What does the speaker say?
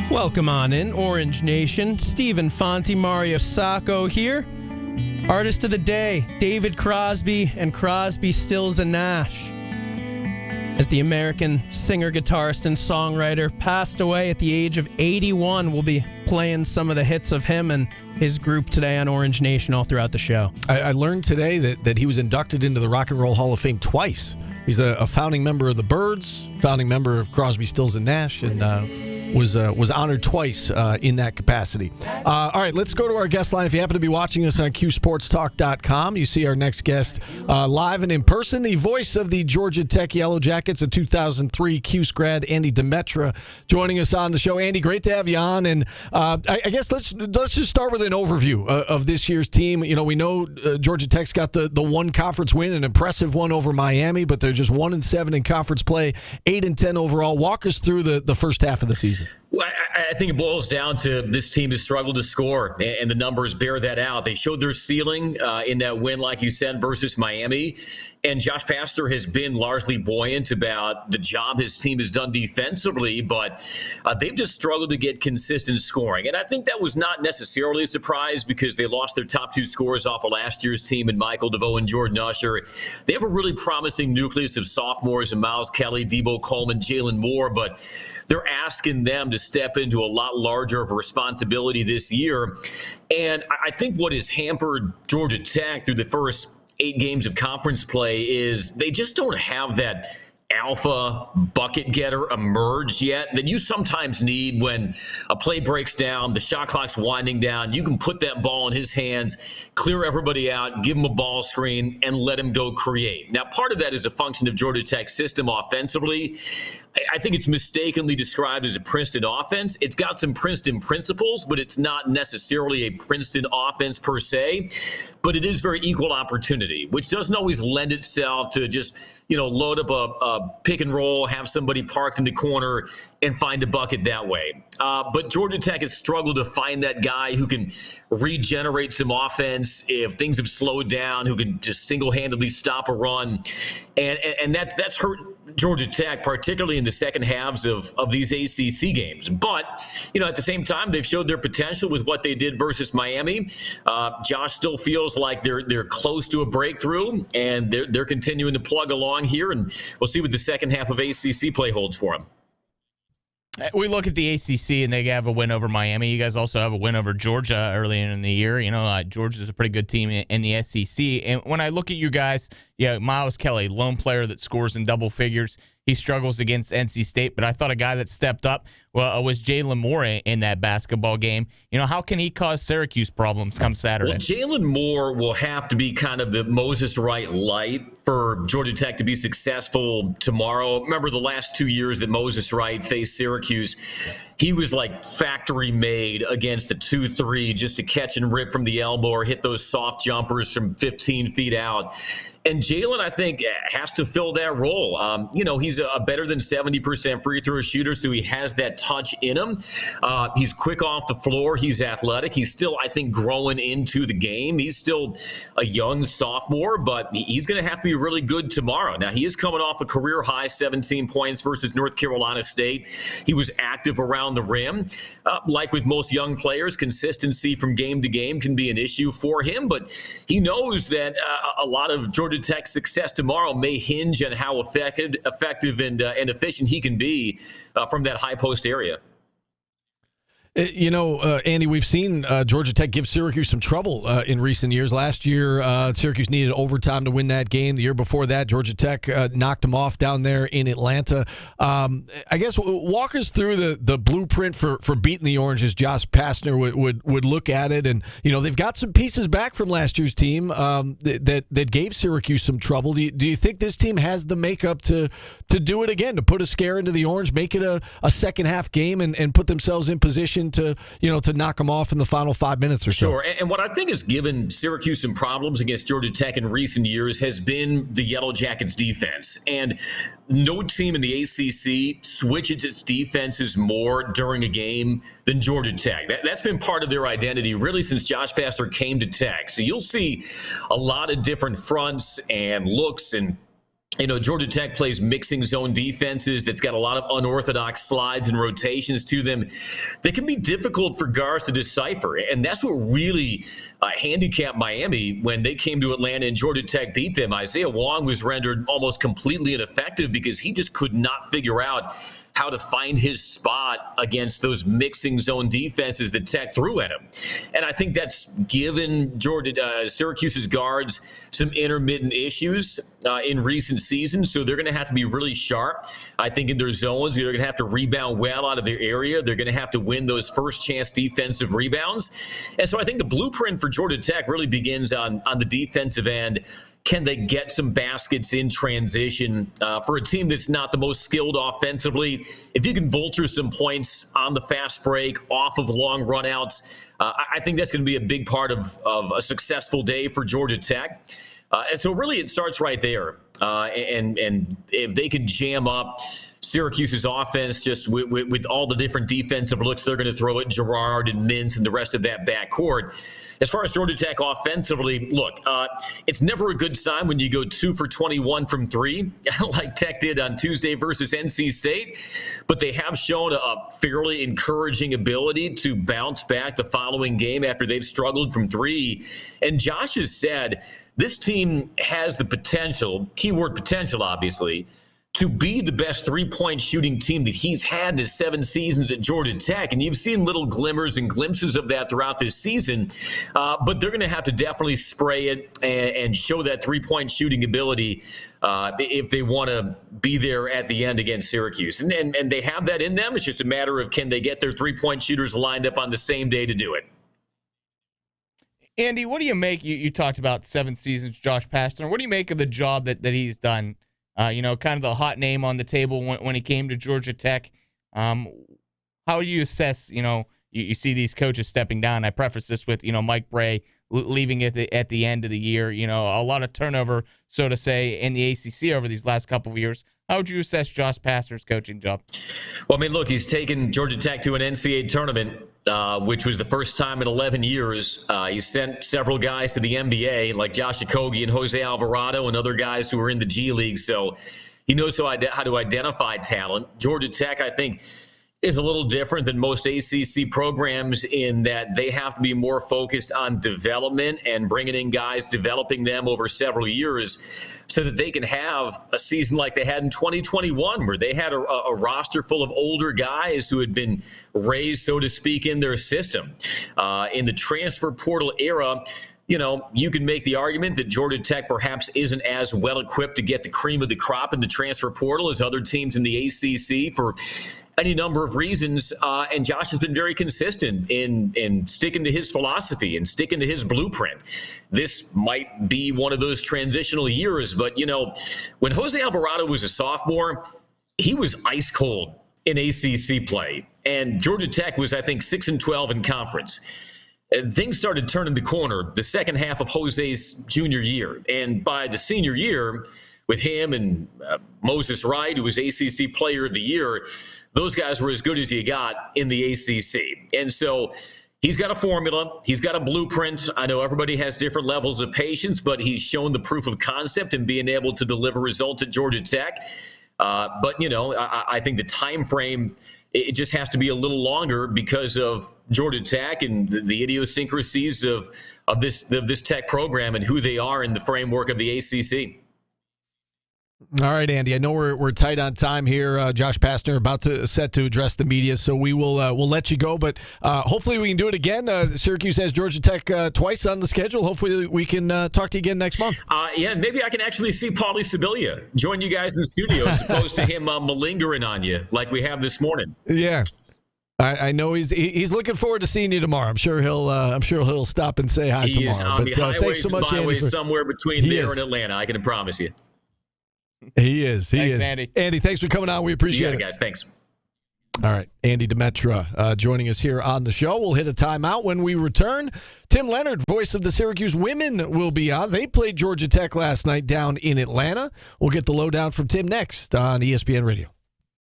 Welcome on in, Orange Nation. Stephen Fonte, Mario Sacco here. Artist of the day, David Crosby and Crosby, Stills and Nash. As the American singer, guitarist, and songwriter passed away at the age of 81, we'll be playing some of the hits of him and his group today on Orange Nation all throughout the show. I learned today that he was inducted into the Rock and Roll Hall of Fame twice. He's a founding member of the Byrds, founding member of Crosby, Stills and Nash, and was honored twice in that capacity. All right, let's go to our guest line. If you happen to be watching us on QSportsTalk.com, you see our next guest live and in person, the voice of the Georgia Tech Yellow Jackets, a 2003 Cuse grad, Andy Demetra, joining us on the show. Andy, great to have you on. And I guess let's just start with an overview of this year's team. You know, we know Georgia Tech's got the one conference win, an impressive one over Miami, but they're just 1-7 in conference play, 8-10 overall. Walk us through the first half of the season. Well, I think it boils down to this team has struggled to score, and the numbers bear that out. They showed their ceiling in that win, like you said, versus Miami. And Josh Pastner has been largely buoyant about the job his team has done defensively, but they've just struggled to get consistent scoring. And I think that was not necessarily a surprise because they lost their top two scorers off of last year's team in Michael DeVoe and Jordan Usher. They have a really promising nucleus of sophomores in Miles Kelly, Debo Coleman, Jalen Moore, but they're asking them to step into a lot larger of a responsibility this year. And I think what has hampered Georgia Tech through the first 8 games of conference play is they just don't have that alpha bucket getter emerge yet that you sometimes need when a play breaks down, the shot clock's winding down. You can put that ball in his hands, clear everybody out, give him a ball screen, and let him go create. Now, part of that is a function of Georgia Tech's system offensively. I think it's mistakenly described as a Princeton offense. It's got some Princeton principles, but it's not necessarily a Princeton offense per se. But it is very equal opportunity, which doesn't always lend itself to just, load up a pick and roll, have somebody parked in the corner, and find a bucket that way. But Georgia Tech has struggled to find that guy who can regenerate some offense if things have slowed down, who can just single-handedly stop a run. And that's hurt Georgia Tech, particularly in the second halves of these ACC games. But, at the same time, they've showed their potential with what they did versus Miami. Josh still feels like they're close to a breakthrough, and they're continuing to plug along here, and we'll see what the second half of ACC play holds for them. We look at the ACC, and they have a win over Miami. You guys also have a win over Georgia earlier in the year. Georgia's a pretty good team in the SEC. And when I look at you guys, Miles Kelly, lone player that scores in double figures. He struggles against NC State, but I thought a guy that stepped up was Jalen Moore in that basketball game. How can he cause Syracuse problems come Saturday? Well, Jalen Moore will have to be kind of the Moses Wright light for Georgia Tech to be successful tomorrow. Remember the last 2 years that Moses Wright faced Syracuse, he was like factory made against the 2-3 just to catch and rip from the elbow or hit those soft jumpers from 15 feet out. And Jalen, I think, has to fill that role. He's a better than 70% free throw shooter, so he has that touch in him. He's quick off the floor. He's athletic. He's still, I think, growing into the game. He's still a young sophomore, but he's going to have to be really good tomorrow. Now, he is coming off a career-high 17 points versus North Carolina State. He was active around the rim. Like with most young players, consistency from game to game can be an issue for him, but he knows that a lot of Georgia Tech's success tomorrow may hinge on how effective and efficient he can be from that high post area. Andy, we've seen Georgia Tech give Syracuse some trouble in recent years. Last year, Syracuse needed overtime to win that game. The year before that, Georgia Tech knocked them off down there in Atlanta. I guess walk us through the blueprint for beating the Oranges. Josh Pastner would look at it, and they've got some pieces back from last year's team that gave Syracuse some trouble. Do you think this team has the makeup to do it again, to put a scare into the Orange, make it a second half game, and put themselves in position to knock them off in the final 5 minutes or so? Sure. And what I think has given Syracuse some problems against Georgia Tech in recent years has been the Yellow Jackets defense. And no team in the ACC switches its defenses more during a game than Georgia Tech. That's been part of their identity really since Josh Pastner came to Tech. So you'll see a lot of different fronts and looks and Georgia Tech plays mixing zone defenses that's got a lot of unorthodox slides and rotations to them. They can be difficult for guards to decipher, and that's what really handicapped Miami when they came to Atlanta and Georgia Tech beat them. Isaiah Wong was rendered almost completely ineffective because he just could not figure out how to find his spot against those mixing zone defenses that Tech threw at him. And I think that's given Syracuse's guards some intermittent issues in recent seasons. So they're going to have to be really sharp. I think in their zones, they're going to have to rebound well out of their area. They're going to have to win those first chance defensive rebounds. And so I think the blueprint for Georgia Tech really begins on the defensive end. Can they get some baskets in transition for a team that's not the most skilled offensively? If you can vulture some points on the fast break, off of long runouts, I think that's going to be a big part of a successful day for Georgia Tech. And so really it starts right there. And if they can jam up Syracuse's offense just with all the different defensive looks they're going to throw at Girard and Mintz and the rest of that backcourt. As far as Georgia Tech offensively, look, it's never a good sign when you go 2 for 21 from 3, like Tech did on Tuesday versus NC State. But they have shown a fairly encouraging ability to bounce back the following game after they've struggled from 3. And Josh has said this team has the potential, keyword potential, obviously, to be the best three-point shooting team that he's had in his 7 seasons at Georgia Tech. And you've seen little glimmers and glimpses of that throughout this season. But they're going to have to definitely spray it and show that three-point shooting ability if they want to be there at the end against Syracuse. And they have that in them. It's just a matter of can they get their three-point shooters lined up on the same day to do it. Andy, what do you make? You talked about 7 seasons, Josh Pastner. What do you make of the job that he's done? Kind of the hot name on the table when he came to Georgia Tech. How do you assess, you see these coaches stepping down? I preface this with, Mike Bray leaving at the end of the year. A lot of turnover, so to say, in the ACC over these last couple of years. How would you assess Josh Pastner's coaching job? Well, look, he's taken Georgia Tech to an NCAA tournament, which was the first time in 11 years. He sent several guys to the NBA, like Josh Okogie and Jose Alvarado and other guys who were in the G League. So he knows how to identify talent. Georgia Tech, I think, is a little different than most ACC programs in that they have to be more focused on development and bringing in guys, developing them over several years so that they can have a season like they had in 2021 where they had a roster full of older guys who had been raised, so to speak, in their system. In the transfer portal era, you can make the argument that Georgia Tech perhaps isn't as well equipped to get the cream of the crop in the transfer portal as other teams in the ACC for any number of reasons. And Josh has been very consistent in sticking to his philosophy and sticking to his blueprint. This might be one of those transitional years, but, when Jose Alvarado was a sophomore, he was ice cold in ACC play. And Georgia Tech was, I think, 6-12 in conference. Things started turning the corner the second half of Jose's junior year. And by the senior year, with him and Moses Wright, who was ACC Player of the Year, those guys were as good as you got in the ACC. And so he's got a formula. He's got a blueprint. I know everybody has different levels of patience, but he's shown the proof of concept in being able to deliver results at Georgia Tech. But, I think the time frame, it just has to be a little longer because of Georgia Tech and the idiosyncrasies of this Tech program and who they are in the framework of the ACC. All right, Andy. I know we're tight on time here. Josh Pastner about to set to address the media, so we will we'll let you go. But hopefully we can do it again. Syracuse has Georgia Tech twice on the schedule. Hopefully we can talk to you again next month. Yeah, maybe I can actually see Paulie Sibilia join you guys in the studio as opposed to him malingering on you like we have this morning. Yeah. I know he's looking forward to seeing you tomorrow. I'm sure he'll stop and say hi tomorrow. He is on the highways and byways somewhere between there and Atlanta. I can promise you. He is. Thanks, Andy. Andy, thanks for coming on. We appreciate it. Guys. Thanks. All right. Andy Demetra joining us here on the show. We'll hit a timeout when we return. Tim Leonard, voice of the Syracuse women, will be on. They played Georgia Tech last night down in Atlanta. We'll get the lowdown from Tim next on ESPN Radio.